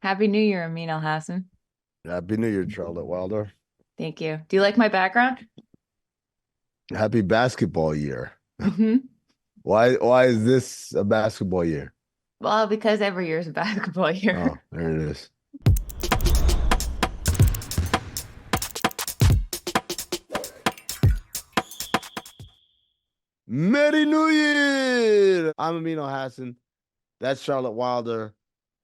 Happy New Year, Amin Elhassan. Happy New Year, Charlotte Wilder. Thank you. Do you like my background? Happy basketball year. Hmm. Why is this a basketball year? Well, because every year is a basketball year. Oh, there it is. Merry New Year! I'm Amin Elhassan. That's Charlotte Wilder.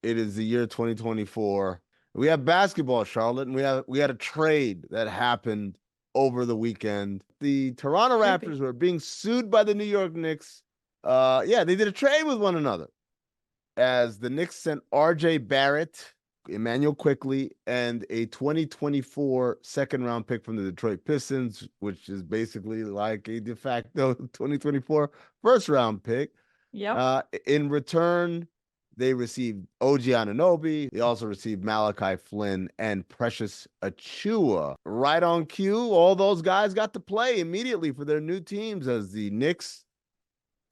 It is the year 2024. We have basketball, Charlotte, and we had a trade that happened over the weekend. The Toronto Maybe. Raptors were being sued by the New York Knicks. Yeah, they did a trade with one another, as the Knicks sent RJ Barrett, Emmanuel Quickly, and a 2024 second round pick from the Detroit Pistons, which is basically like a de facto 2024 first round pick. Yep. In return, they received OG Anunoby. They also received Malachi Flynn and Precious Achua. Right on cue, all those guys got to play immediately for their new teams as the Knicks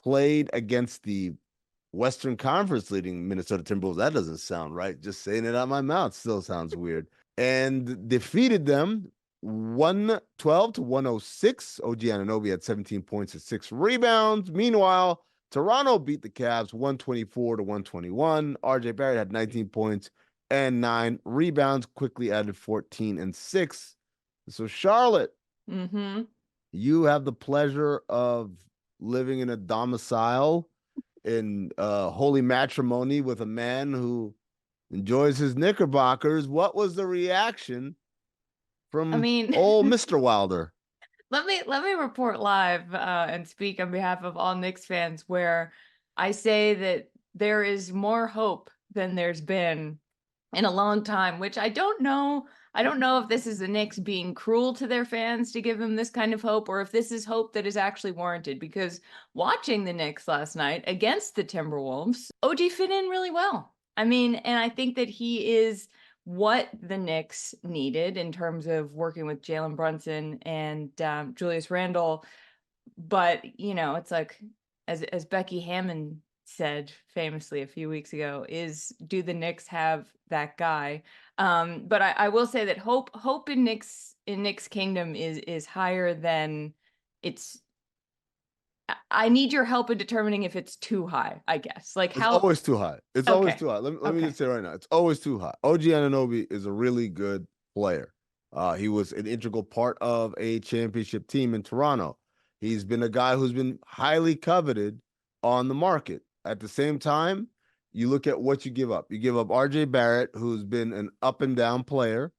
played against the Western Conference leading Minnesota Timberwolves. That doesn't sound right. Just saying it out my mouth still sounds weird. And defeated them 112 to 106. OG Anunoby had 17 points and 6 rebounds. Meanwhile, Toronto beat the Cavs 124 to 121. RJ Barrett had 19 points and 9 rebounds, quickly added 14 and 6. So, Charlotte, Hmm. you have the pleasure of living in a domicile in holy matrimony with a man who enjoys his knickerbockers. What was the reaction I from mean, old Mr. Wilder? let me report live and speak on behalf of all Knicks fans, where I say that there is more hope than there's been in a long time, which I don't know. I don't know if this is the Knicks being cruel to their fans to give them this kind of hope, or if this is hope that is actually warranted. Because watching the Knicks last night against the Timberwolves, OG fit in really well. I mean, and I think that he is what the Knicks needed in terms of working with Jalen Brunson and Julius Randle. But it's like, as Becky Hammond said famously a few weeks ago, is do the Knicks have that guy? But I will say that hope in Knicks Kingdom is higher than it's. I need your help in determining if it's too high, I guess. Like It's how. always too high. It's always Okay. too high. Let me Okay. just say right now, it's always too high. OG Anunoby is a really good player. He was an integral part of a championship team in Toronto. He's been a guy who's been highly coveted on the market. At the same time, you look at what you give up. You give up RJ Barrett, who's been an up and down player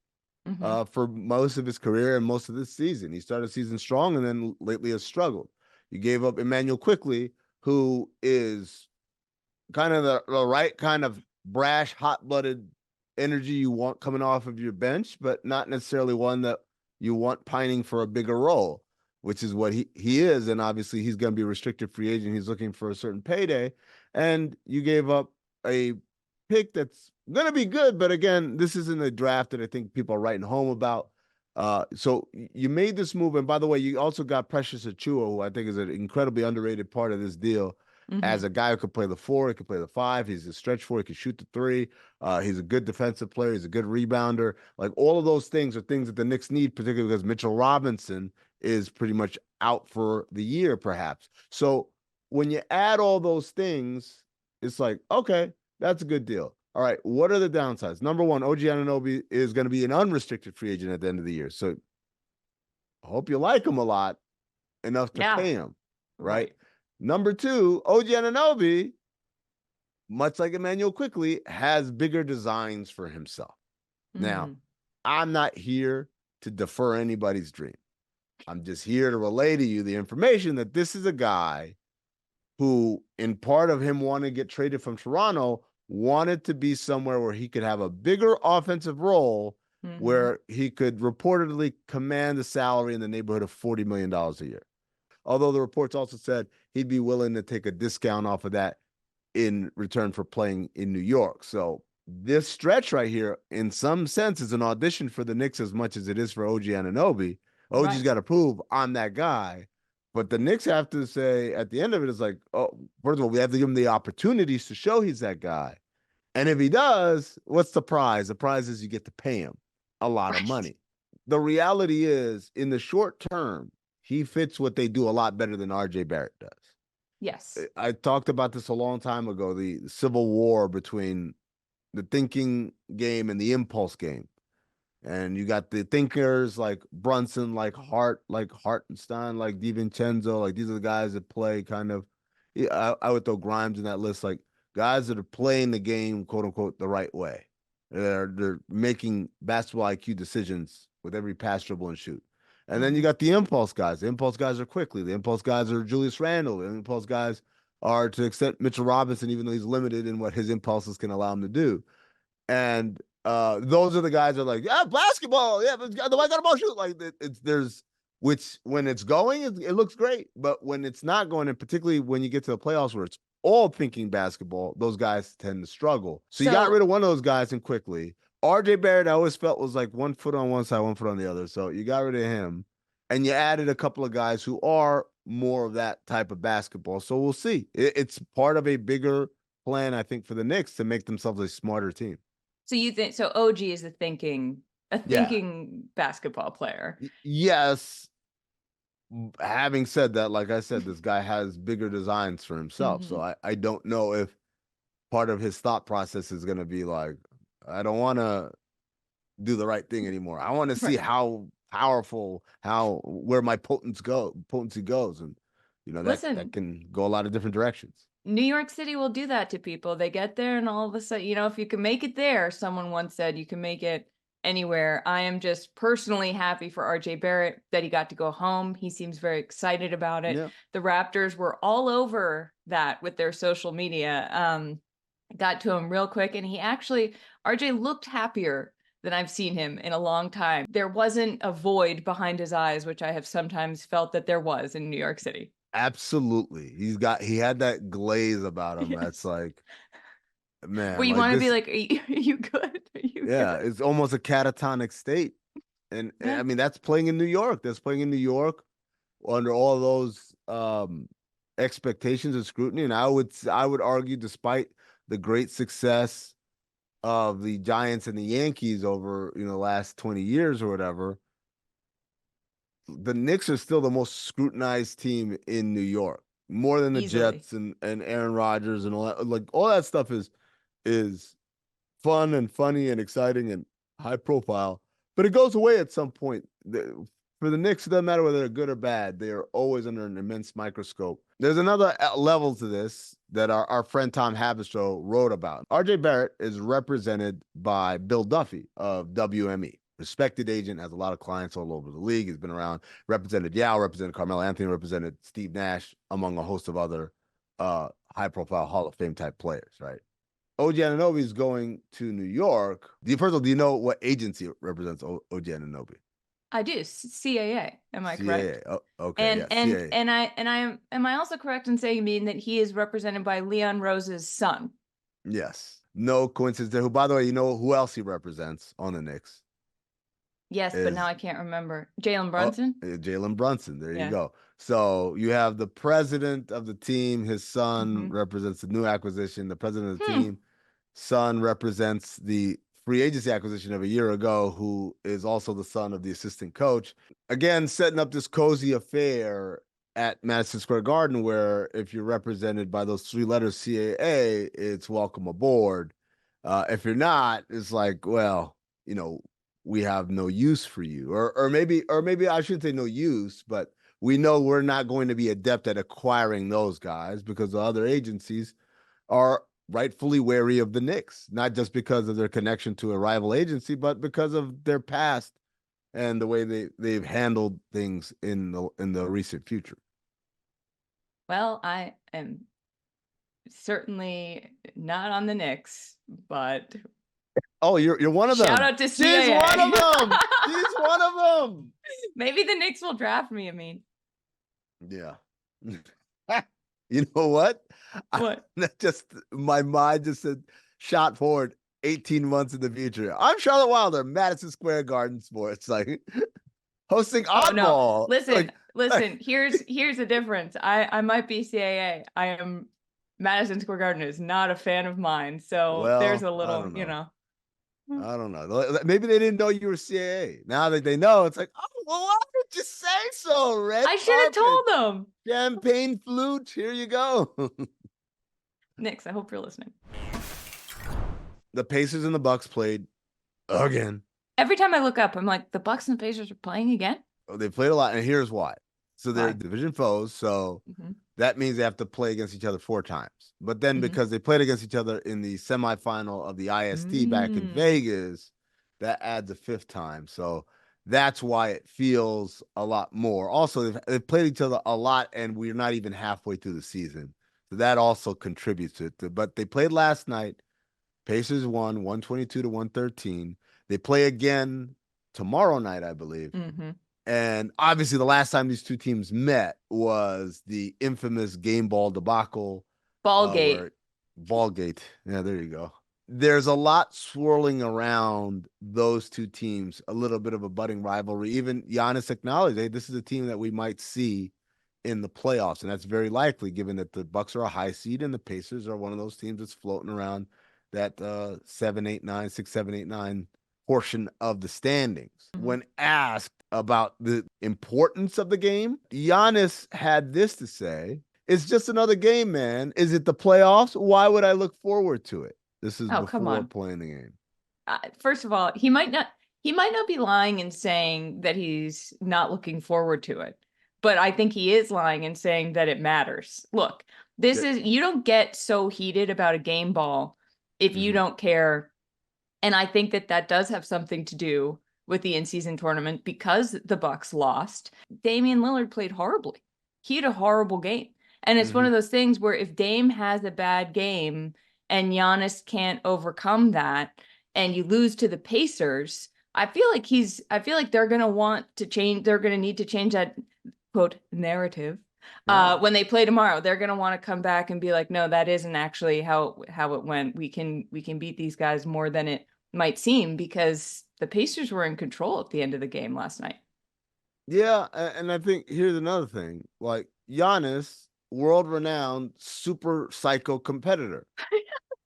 Hmm. for most of his career and most of this season. He started the season strong and then lately has struggled. You gave up Emmanuel Quickly, who is kind of the right kind of brash, hot-blooded energy you want coming off of your bench, but not necessarily one that you want pining for a bigger role, which is what he is. And obviously he's going to be a restricted free agent. He's looking for a certain payday. And you gave up a pick that's going to be good, but again, this isn't a draft that I think people are writing home about. So you made this move, and by the way, you also got Precious Achua, who I think is an incredibly underrated part of this deal as Hmm. a guy who could play the four, he could play the five. He's a stretch four. He can shoot the three. He's a good defensive player. He's a good rebounder. Like all of those things are things that the Knicks need, particularly because Mitchell Robinson is pretty much out for the year, perhaps. So when you add all those things, it's like, okay, that's a good deal. All right, what are the downsides? Number one, OG Anunoby is going to be an unrestricted free agent at the end of the year. So I hope you like him a lot enough to Yeah. pay him, right? Right. Number two, OG Anunoby, much like Emmanuel Quickly, has bigger designs for himself. Now, Hmm. I'm not here to defer anybody's dream. I'm just here to relay to you the information that this is a guy who, in part of him wanting to get traded from Toronto, wanted to be somewhere where he could have a bigger offensive role Hmm. where he could reportedly command a salary in the neighborhood of $40 million a year. Although the reports also said he'd be willing to take a discount off of that in return for playing in New York. So this stretch right here, in some sense, is an audition for the Knicks as much as it is for OG Anunoby. OG's Right. got to prove I'm that guy. But the Knicks have to say at the end of it is like, oh, first of all, we have to give him the opportunities to show he's that guy. And if he does, what's the prize? The prize is you get to pay him a lot of Right. money. The reality is, in the short term, he fits what they do a lot better than RJ Barrett does. Yes. I talked about this a long time ago, the civil war between the thinking game and the impulse game. And you got the thinkers like Brunson, like Hartenstein, like DiVincenzo, like these are the guys that play kind of. Yeah, I would throw Grimes in that list, like guys that are playing the game, quote unquote, the right way. They're making basketball IQ decisions with every pass, dribble, and shoot. And then you Mhm. got the impulse guys. The impulse guys are quickly. The impulse guys are Julius Randle. The impulse guys are, to extent, Mitchell Robinson, even though he's limited in what his impulses can allow him to do. And those are the guys that are like, yeah, basketball, yeah, the I got a ball shoot. Like it's there's which when it's going, it looks great, but when it's not going, and particularly when you get to the playoffs where it's all thinking basketball, those guys tend to struggle. So you got rid So of one of those guys and quickly. RJ Barrett, I always felt was like 1 foot on one side, 1 foot on the other. So you got rid of him, and you added a couple of guys who are more of that type of basketball. So we'll see. It's part of a bigger plan, I think, for the Knicks to make themselves a smarter team. so you think so OG is a Yeah. thinking basketball player. Yes. Having said that, like I said, this guy has bigger designs for himself. So Mhm. I don't know if part of his thought process is going to be like, I don't want to do the right thing anymore. I want to see Right. how powerful, how where my potency goes. And that Listen, can go a lot of different directions. New York City will do that to people. They get there and all of a sudden, if you can make it there, someone once said you can make it anywhere. I am just personally happy for RJ Barrett that he got to go home. He seems very excited about it. Yeah. The Raptors were all over that with their social media. Got to him real quick, and RJ looked happier than I've seen him in a long time. There wasn't a void behind his eyes, which I have sometimes felt that there was in New York City. Absolutely. He had that glaze about him. That's Yes. like, Where man, you like want to be this. like, are you good? Are you Yeah, good? it's almost a catatonic state. And I Yeah. mean, that's playing in New York. That's playing in New York under all those expectations and scrutiny. And I would argue, despite the great success of the Giants and the Yankees over the last 20 years or whatever, the Knicks are still the most scrutinized team in New York, more than the Easily. Jets and Aaron Rodgers and all that. Like all that stuff is fun and funny and exciting and high profile, but it goes away at some point. For the Knicks, it doesn't matter whether they're good or bad. They are always under an immense microscope. There's another level to this that our friend Tom Haberstroh wrote about. RJ Barrett is represented by Bill Duffy of WME. Respected agent, has a lot of clients all over the league. He's been around, represented Yao, represented Carmelo Anthony, represented Steve Nash, among a host of other high profile Hall of Fame type players, right? OG Anunoby is going to New York. First of all, do you know what agency represents OG Anunoby? I do. CAA. Am I correct? CAA. Oh, okay, And yeah, and CAA. and I and I am I also correct in saying mean that he is represented by Leon Rose's son? Yes. No coincidence there. Who, by the way, you know who else he represents on the Knicks? Yes, but now Is I can't remember. Jalen oh, Brunson? Jalen Brunson. There you Yeah. go. So you have the president of the team. His son Hmm. represents the new acquisition. The president of the Hmm. team, son represents the free agency acquisition of a year ago, who is also the son of the assistant coach. Again, setting up this cozy affair at Madison Square Garden, where if you're represented by those three letters CAA, it's welcome aboard. If you're not, it's like, well, you know, we have no use for you, or maybe I shouldn't say no use, but we know we're not going to be adept at acquiring those guys because the other agencies are rightfully wary of the Knicks, not just because of their connection to a rival agency, but because of their past and the way they've handled things in the recent future. Well, I am certainly not on the Knicks, but Oh, you're one of shout them. out to She's one of CAA. them. She's one of them. Maybe the Knicks will draft me. I mean, Yeah. You know what? what? That just my mind just said shot forward 18 months in the future. I'm Charlotte Wilder, Madison Square Garden Sports, like hosting Oh no. Oddball. Listen, Like, listen, here's the difference. I might be CAA. I am Madison Square Garden is not a fan of mine. So there's Well, a I little, don't know. Hmm. I don't know. Maybe they didn't know you were CAA. Now that they know, it's like, oh, well, why did you say so? Red I should have carpet, told them. champagne flute. Here you go. Knicks, I hope you're listening. The Pacers and the Bucks played again. Every time I look up, I'm like, the Bucks and the Pacers are playing again? Oh, they played a lot, and here's why. So they're Why? division foes, so Mm-hmm. that means they have to play against each other 4 times. But then because they played against each other in the semifinal of the IST back in Vegas, that adds a 5th time. So that's why it feels a lot more. Also, they've played each other a lot, and we're not even halfway through the season. So that also contributes to it. But they played last night. Pacers won 122 to 113. They play again tomorrow night, I believe. Mm-hmm. And obviously, the last time these two teams met was the infamous game ball debacle. Ballgate. Ballgate. Yeah, there you go. There's a lot swirling around those two teams, a little bit of a budding rivalry. Even Giannis acknowledged, hey, this is a team that we might see in the playoffs. And that's very likely, given that the Bucks are a high seed and the Pacers are one of those teams that's floating around that 7, 8, 9, 6, 7, 8, 9 portion of the standings. Mm-hmm. When asked about the importance of the game, Giannis had this to say: "It's just another game, man. Is it the playoffs? Why would I look forward to it?" This is before playing the game. First of all, he might not be lying and saying that he's not looking forward to it, but I think he is lying and saying that it matters. Look, you don't get so heated about a game ball if you don't care. And I think that does have something to do with the in-season tournament because the Bucks lost. Damian Lillard played horribly. He had a horrible game. And it's one of those things where if Dame has a bad game and Giannis can't overcome that and you lose to the Pacers, I feel like they're going to want to change. They're going to need to change that quote narrative. When they play tomorrow, they're going to want to come back and be like, no, that isn't actually how it went. We can beat these guys more than it might seem because the Pacers were in control at the end of the game last night. Yeah, and I think here's another thing. Like Giannis, world-renowned super psycho competitor.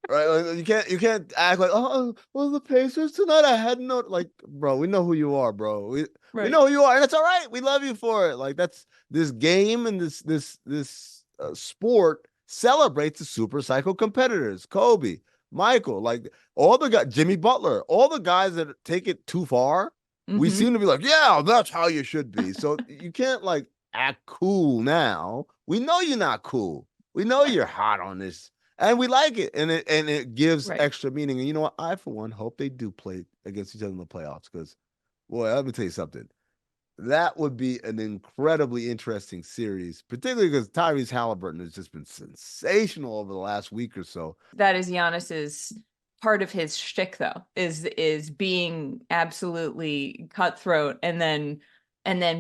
Right? Like, you can't act like, oh, well, the Pacers tonight. I had no, like, bro, we know who you are, bro. We know who you are, and it's all right. We love you for it. Like, that's this game and this sport celebrates the super psycho competitors. Kobe, Michael, like all the guys, Jimmy Butler, all the guys that take it too far. We seem to be like, yeah, that's how you should be. So you can't like act cool now. We know you're not cool. We know you're hot on this. And we like it, and it gives extra meaning. And you know what? I, for one, hope they do play against each other in the playoffs because, boy, let me tell you something. That would be an incredibly interesting series, particularly because Tyrese Halliburton has just been sensational over the last week or so. That is Giannis's part of his shtick, though, is being absolutely cutthroat and then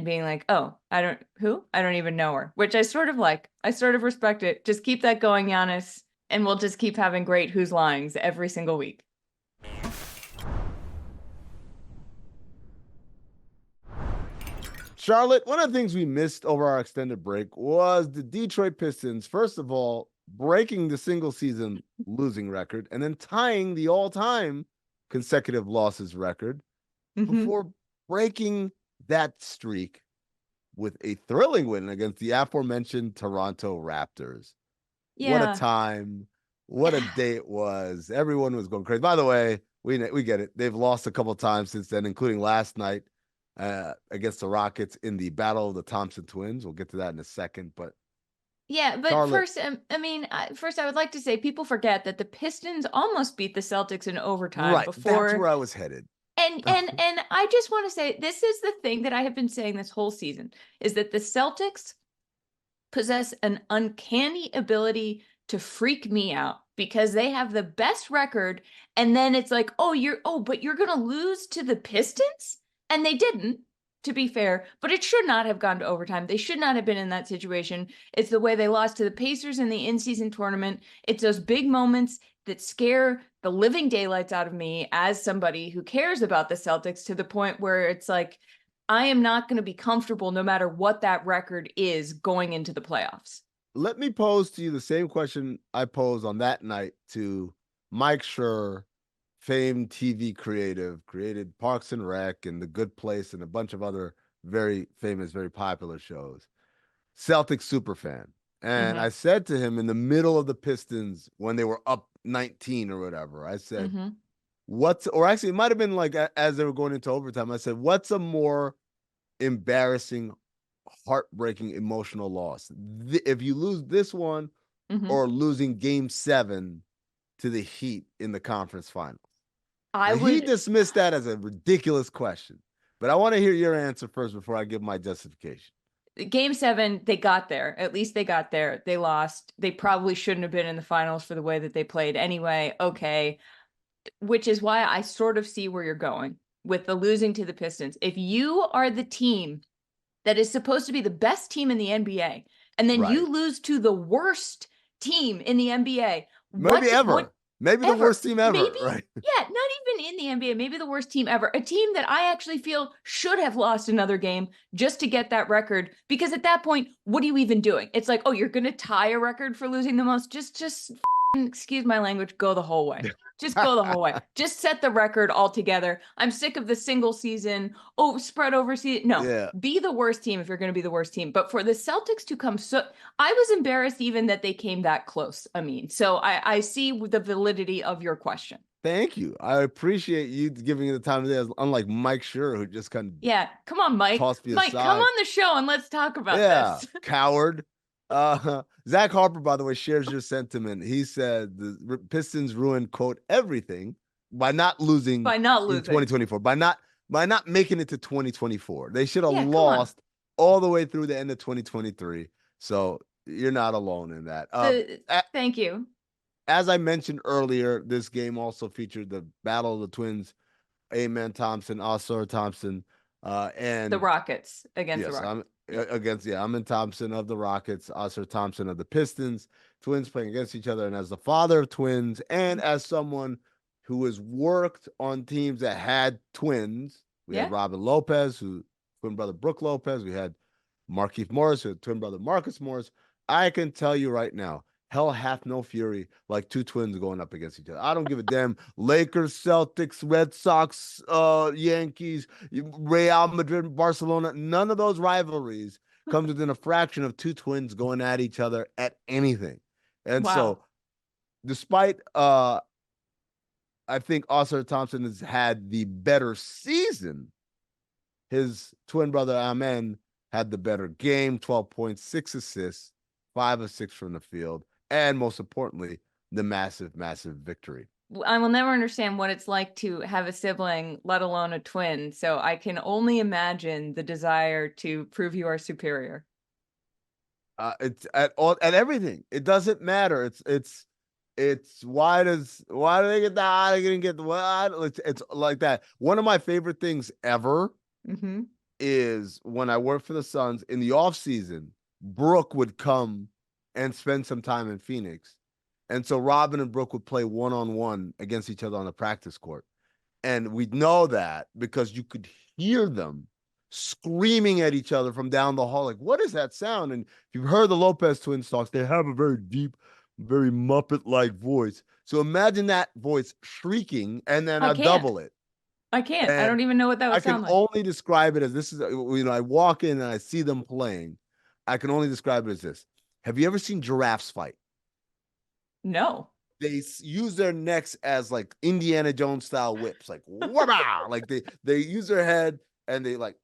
being like, oh, I don't even know her, which I sort of like. I sort of respect it. Just keep that going, Giannis. And we'll just keep having great Who's Lyings every single week. Charlotte, one of the things we missed over our extended break was the Detroit Pistons, first of all, breaking the single season losing record and then tying the all-time consecutive losses record before breaking that streak with a thrilling win against the aforementioned Toronto Raptors. Yeah. What a time. What a day it was. Everyone was going crazy. By the way, we get it. They've lost a couple of times since then, including last night against the Rockets in the Battle of the Thompson Twins. We'll get to that in a second. But yeah, but Charlotte, first, I would like to say people forget that the Pistons almost beat the Celtics in overtime before. That's where I was headed. And I just want to say, this is the thing that I have been saying this whole season, is that the Celtics possess an uncanny ability to freak me out because they have the best record. And then it's like, but you're going to lose to the Pistons? And they didn't, to be fair, but it should not have gone to overtime. They should not have been in that situation. It's the way they lost to the Pacers in the in-season tournament. It's those big moments that scare the living daylights out of me as somebody who cares about the Celtics to the point where it's like, I am not going to be comfortable no matter what that record is going into the playoffs. let me pose to you the same question I posed on that night to Mike Schur, famed TV creative, created Parks and Rec and The Good Place and a bunch of other very famous, very popular shows. Celtics super fan. And I said to him in the middle of the Pistons when they were up 19 or whatever, I said, or actually it might have been like as they were going into overtime, I said, what's a more embarrassing, heartbreaking, emotional loss? If you lose this one or losing game 7 to the Heat in the conference finals. He dismissed that as a ridiculous question, but I want to hear your answer first before I give my justification. Game 7, they got there. At least they got there. They lost. They probably shouldn't have been in the finals for the way that they played anyway. Okay. Which is why I sort of see where you're going with the losing to the Pistons. If you are the team that is supposed to be the best team in the NBA, and then you lose to the worst team in the NBA, maybe the worst team ever, right? Yeah, not even in the NBA, maybe the worst team ever. A team that I actually feel should have lost another game just to get that record. Because at that point, what are you even doing? It's like, oh, you're going to tie a record for losing the most? Just excuse my language, go the whole way. Just go the whole way. Just set the record altogether. I'm sick of the single season, spread over season. No, be the worst team if you're going to be the worst team. But for the Celtics to come I was embarrassed even that they came that close, Amin. So I see the validity of your question. Thank you. I appreciate you giving me the time today, unlike Mike Schur, who just kind of come on, Mike. Mike, come on the show and let's talk about this. Coward. Zach Harper, by the way, shares your sentiment. He said the Pistons ruined, quote, everything by not losing in 2024, by not making it to 2024. They should have lost all the way through the end of 2023. So you're not alone in that. Thank you. As I mentioned earlier, this game also featured the Battle of the Twins, Amen Thompson, Oscar Thompson, and the Rockets against the Rockets. Amin Thompson of the Rockets, Oscar Thompson of the Pistons, twins playing against each other. And as the father of twins, and as someone who has worked on teams that had twins, we had Robin Lopez, who twin brother Brooke Lopez. We had Markieff Morris, who had twin brother Marcus Morris. I can tell you right now, hell hath no fury like two twins going up against each other. I don't give a damn. Lakers, Celtics, Red Sox, Yankees, Real Madrid, Barcelona. None of those rivalries comes within a fraction of two twins going at each other at anything. And so despite I think Oscar Thompson has had the better season, his twin brother Amin had the better game, 12 points, 6 assists, 5 of 6 from the field. And most importantly, the massive, massive victory. I will never understand what it's like to have a sibling, let alone a twin. So I can only imagine the desire to prove you are superior. It's at everything. It doesn't matter. It's why do they get that? They didn't get the what? It's like that. One of my favorite things ever is when I worked for the Suns in the off season. Brooke would come and spend some time in Phoenix. And so Robin and Brooke would play one-on-one against each other on the practice court. And we know that because you could hear them screaming at each other from down the hall. Like, what is that sound? And if you've heard the Lopez Twins talks, they have a very deep, very Muppet-like voice. So imagine that voice shrieking, and then I double it. I can't. And I don't even know what that would sound like. I can only describe it as this is, I walk in and I see them playing. I can only describe it as this. Have you ever seen giraffes fight? No. They use their necks as like Indiana Jones style whips, like wah-bah! Like they use their head and they like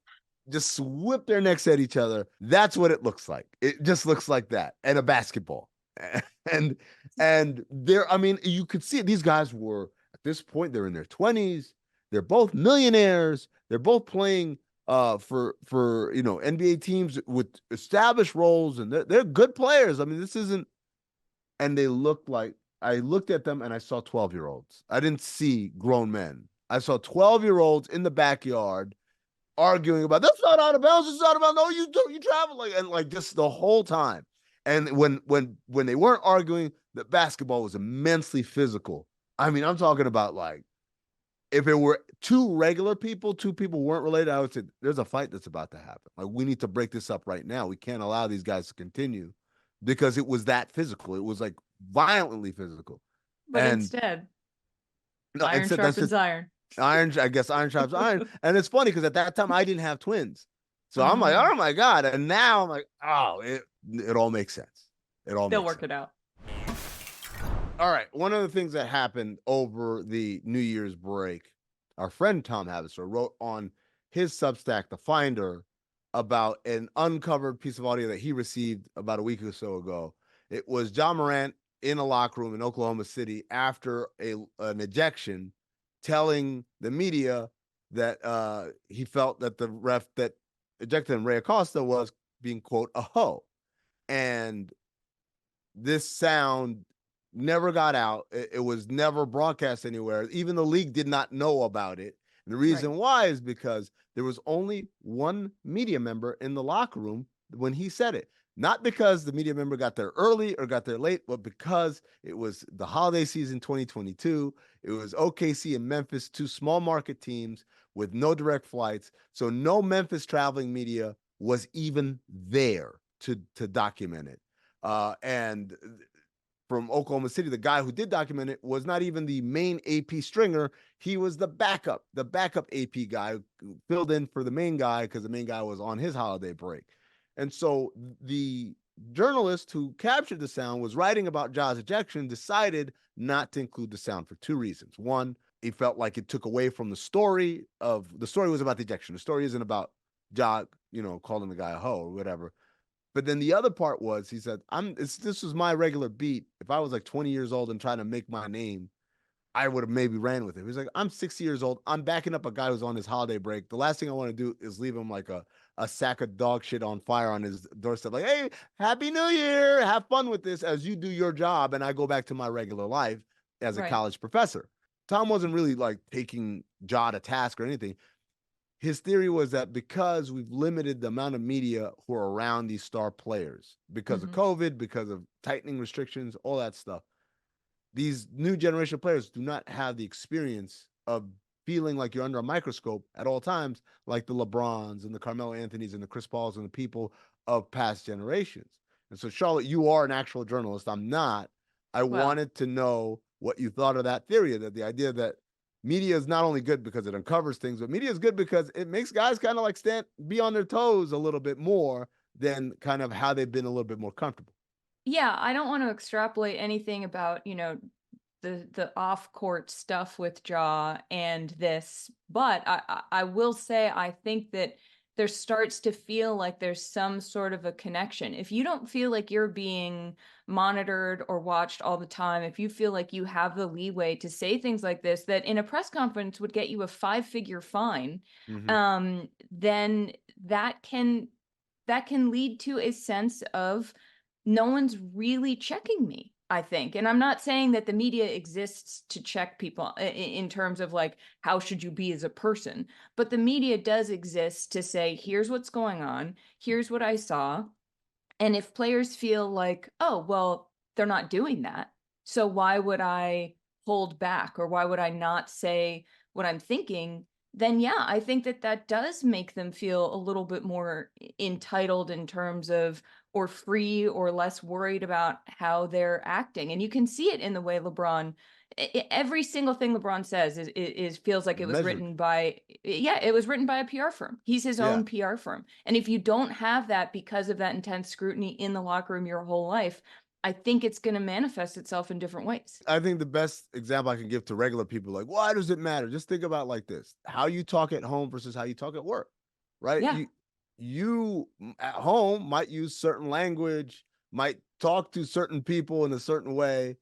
just whip their necks at each other. That's what it looks like. It just looks like that, and a basketball. And there, I mean, you could see it. These guys were at this point, they're in their 20s. They're both millionaires. They're both playing for NBA teams with established roles, and they're good players. I mean, this isn't, and they looked like, I looked at them and I saw 12-year-olds. I didn't see grown men. I saw 12-year-olds in the backyard arguing about, that's not out of bounds, it's not about, no, you travel, like just the whole time. And when they weren't arguing, the basketball was immensely physical. I mean, I'm talking about like, if it were two people weren't related, I would say there's a fight that's about to happen. Like, we need to break this up right now. We can't allow these guys to continue because it was that physical. It was like violently physical. But And instead, no, iron instead that's sharpens just iron. iron. I guess iron sharpens iron. And it's funny because at that time I didn't have twins. So I'm like, Mhm. oh my God. And now I'm like, oh, it all makes sense. It all They'll makes work sense. it out. All right. One of the things that happened over the New Year's break, our friend Tom Haberstroh wrote on his Substack, The Finder, about an uncovered piece of audio that he received about a week or so ago. It was Ja Morant in a locker room in Oklahoma City after an ejection, telling the media that he felt that the ref that ejected him, Ray Acosta, was being, quote, a hoe. And this sound never got out. It was never broadcast anywhere. Even the league did not know about it. And the Right. reason why is because there was only one media member in the locker room when he said it. Not because the media member got there early or got there late, but because it was the holiday season 2022. It was OKC and Memphis, two small market teams with no direct flights. So no Memphis traveling media was even there to document it. And from Oklahoma City, the guy who did document it was not even the main AP stringer. He was the backup AP guy who filled in for the main guy because the main guy was on his holiday break. And so the journalist who captured the sound was writing about Ja's ejection, decided not to include the sound for two reasons. One, he felt like it took away from the story was about the ejection. The story isn't about Ja, calling the guy a hoe or whatever. But then the other part was he said, this was my regular beat. If I was like 20 years old and trying to make my name, I would have maybe ran with it. He's like, I'm 60 years old. I'm backing up a guy who's on his holiday break. The last thing I want to do is leave him like a sack of dog shit on fire on his doorstep. Like, hey, Happy New Year. Have fun with this as you do your job. And I go back to my regular life as a Right. college professor. Tom wasn't really like taking Ja to task or anything. His theory was that because we've limited the amount of media who are around these star players because of Mhm. COVID, because of tightening restrictions, all that stuff, these new generation players do not have the experience of feeling like you're under a microscope at all times, like the LeBrons and the Carmelo Anthonys and the Chris Pauls and the people of past generations. And so, Charlotte, you are an actual journalist. I'm not. I Well, wanted to know what you thought of that theory, that the idea that media is not only good because it uncovers things, but media is good because it makes guys kind of like be on their toes a little bit more than kind of how they've been a little bit more comfortable. yeah, I don't want to extrapolate anything about, the off-court stuff with Ja and this, but I will say I think that there starts to feel like there's some sort of a connection. If you don't feel like you're being monitored or watched all the time, if you feel like you have the leeway to say things like this that in a press conference would get you a five-figure fine, Mm-hmm. then that can lead to a sense of no one's really checking me, I think. And I'm not saying that the media exists to check people in terms of like, how should you be as a person? But the media does exist to say, here's what's going on, here's what I saw. And if players feel like, oh, well, they're not doing that, so why would I hold back or why would I not say what I'm thinking? Then, yeah, I think that that does make them feel a little bit more entitled in terms of, or free or less worried about how they're acting. And you can see it in the way LeBron, every single thing LeBron says is feels like it was Measured. written by, yeah, it was written by a PR firm. He's his Yeah. own PR firm. And if you don't have that because of that intense scrutiny in the locker room your whole life, I think it's going to manifest itself in different ways. I think the best example I can give to regular people, like, why does it matter? Just think about it like this: how you talk at home versus how you talk at work, right? Yeah. You at home might use certain language, might talk to certain people in a certain way,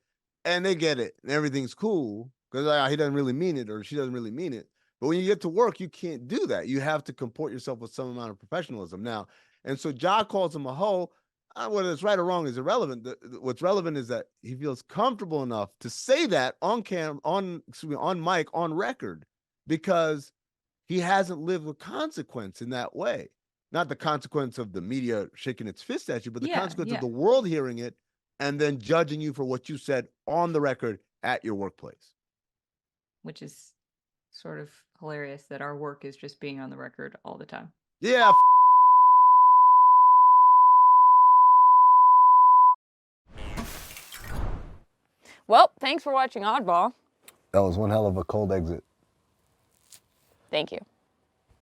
and they get it, and everything's cool because he doesn't really mean it or she doesn't really mean it. But when you get to work, you can't do that. You have to comport yourself with some amount of professionalism now. And so Ja calls him a hoe. Whether it's right or wrong is irrelevant. What's relevant is that he feels comfortable enough to say that on mic, on record, because he hasn't lived with consequence in that way. Not the consequence of the media shaking its fist at you, but the Yeah. consequence of Yeah. the world hearing it and then judging you for what you said on the record at your workplace. Which is sort of hilarious that our work is just being on the record all the time. Yeah, Well, thanks for watching Oddball. That was one hell of a cold exit. Thank you.